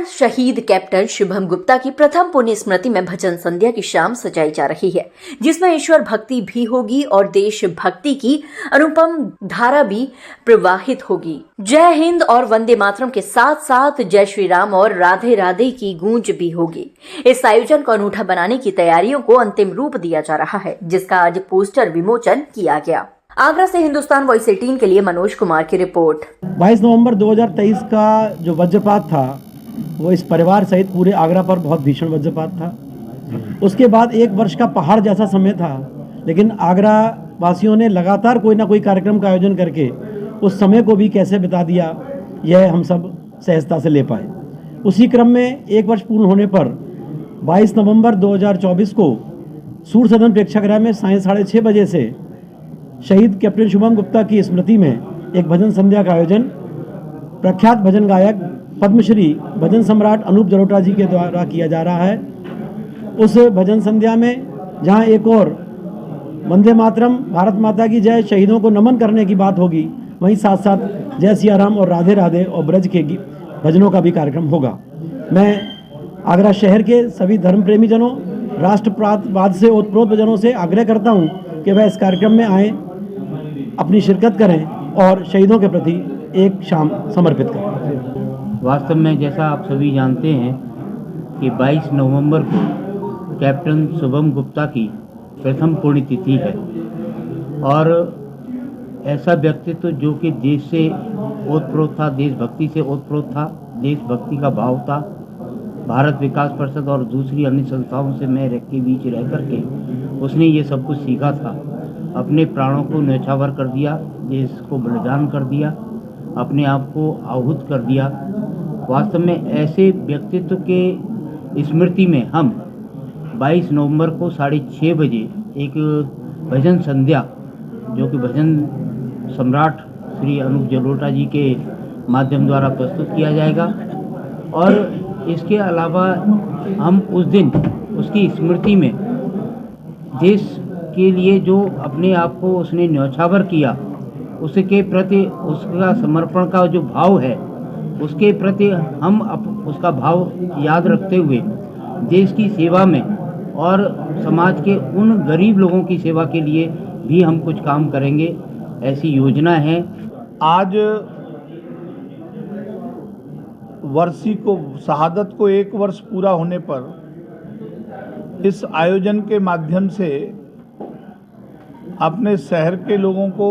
शहीद कैप्टन शुभम गुप्ता की प्रथम पुण्य स्मृति में भजन संध्या की शाम सजाई जा रही है, जिसमें ईश्वर भक्ति भी होगी और देशभक्ति की अनुपम धारा भी प्रवाहित होगी। जय हिंद और वंदे मातरम के साथ साथ जय श्री राम और राधे राधे की गूंज भी होगी। इस आयोजन को अनूठा बनाने की तैयारियों को अंतिम रूप दिया जा रहा है, जिसका आज पोस्टर विमोचन किया गया। आगरा से हिंदुस्तान वॉइस 18 के लिए मनोज कुमार की रिपोर्ट। 22 नवंबर 2023 का जो वज्रपात था वो इस परिवार सहित पूरे आगरा पर बहुत भीषण वज्रपात था। उसके बाद एक वर्ष का पहाड़ जैसा समय था, लेकिन आगरा वासियों ने लगातार कोई ना कोई कार्यक्रम का आयोजन करके उस समय को भी कैसे बिता दिया, यह हम सब सहजता से ले पाए। उसी क्रम में एक वर्ष पूर्ण होने पर 22 नवंबर 2024 को सूर्य सदन प्रेक्षागृह में सायं 6:30 बजे से शहीद कैप्टन शुभम गुप्ता की स्मृति में एक भजन संध्या का आयोजन प्रख्यात भजन गायक पद्मश्री भजन सम्राट अनूप जलोटा जी के द्वारा किया जा रहा है। उस भजन संध्या में जहां एक और वंदे मातरम, भारत माता की जय, शहीदों को नमन करने की बात होगी, वहीं साथ साथ जय सिया राम और राधे राधे और ब्रज के भजनों का भी कार्यक्रम होगा। मैं आगरा शहर के सभी धर्म प्रेमी जनों, राष्ट्रवाद से ओतप्रोत जनों से आग्रह करता हूं कि वह इस कार्यक्रम में आएँ, अपनी शिरकत करें और शहीदों के प्रति एक शाम समर्पित करें। वास्तव में जैसा आप सभी जानते हैं कि 22 नवंबर को कैप्टन शुभम गुप्ता की प्रथम पुण्यतिथि है और ऐसा व्यक्तित्व जो कि देश से ओतप्रोत था, देशभक्ति से ओतप्रोत था, देशभक्ति का भाव था। भारत विकास परिषद और दूसरी अन्य संस्थाओं से मैं के बीच रह करके उसने ये सब कुछ सीखा था। अपने प्राणों को न्यौछावर कर दिया, देश को बलिदान कर दिया, अपने आप को आहूत कर दिया। वास्तव में ऐसे व्यक्तित्व के स्मृति में हम 22 नवंबर को 6:30 बजे एक भजन संध्या, जो कि भजन सम्राट श्री अनूप जलोटा जी के माध्यम द्वारा प्रस्तुत किया जाएगा। और इसके अलावा हम उस दिन उसकी स्मृति में देश के लिए जो अपने आप को उसने न्यौछावर किया, उसके प्रति उसका समर्पण का जो भाव है, उसके प्रति हम उसका भाव याद रखते हुए देश की सेवा में और समाज के उन गरीब लोगों की सेवा के लिए भी हम कुछ काम करेंगे, ऐसी योजना है। आज वर्षी को शहादत को 1 वर्ष पूरा होने पर इस आयोजन के माध्यम से अपने शहर के लोगों को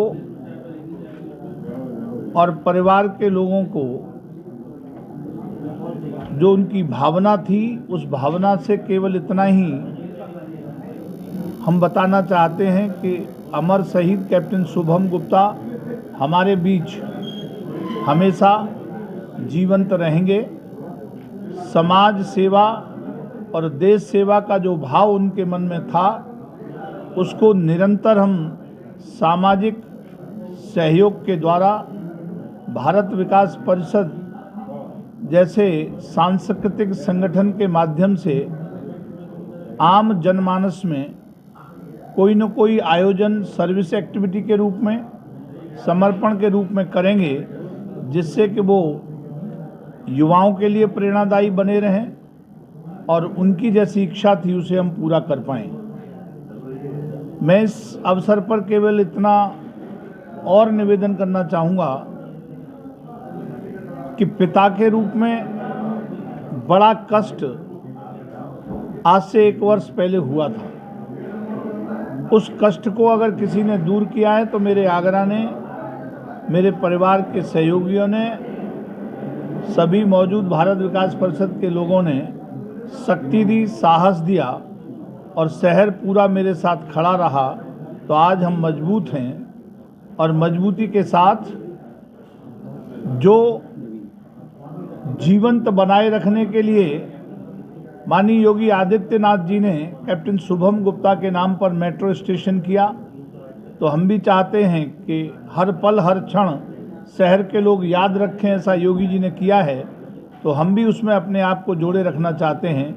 और परिवार के लोगों को जो उनकी भावना थी, उस भावना से केवल इतना ही हम बताना चाहते हैं कि अमर शहीद कैप्टन शुभम गुप्ता हमारे बीच हमेशा जीवंत रहेंगे। समाज सेवा और देश सेवा का जो भाव उनके मन में था, उसको निरंतर हम सामाजिक सहयोग के द्वारा भारत विकास परिषद जैसे सांस्कृतिक संगठन के माध्यम से आम जनमानस में कोई न कोई आयोजन सर्विस एक्टिविटी के रूप में, समर्पण के रूप में करेंगे, जिससे कि वो युवाओं के लिए प्रेरणादायी बने रहें और उनकी जैसी इच्छा थी उसे हम पूरा कर पाएँ। मैं इस अवसर पर केवल इतना और निवेदन करना चाहूँगा कि पिता के रूप में बड़ा कष्ट आज से 1 वर्ष पहले हुआ था। उस कष्ट को अगर किसी ने दूर किया है तो मेरे आगरा ने, मेरे परिवार के सहयोगियों ने, सभी मौजूद भारत विकास परिषद के लोगों ने शक्ति दी, साहस दिया और शहर पूरा मेरे साथ खड़ा रहा। तो आज हम मजबूत हैं और मजबूती के साथ जो जीवंत बनाए रखने के लिए माननीय योगी आदित्यनाथ जी ने कैप्टन शुभम गुप्ता के नाम पर मेट्रो स्टेशन किया, तो हम भी चाहते हैं कि हर पल हर क्षण शहर के लोग याद रखें, ऐसा योगी जी ने किया है, तो हम भी उसमें अपने आप को जोड़े रखना चाहते हैं।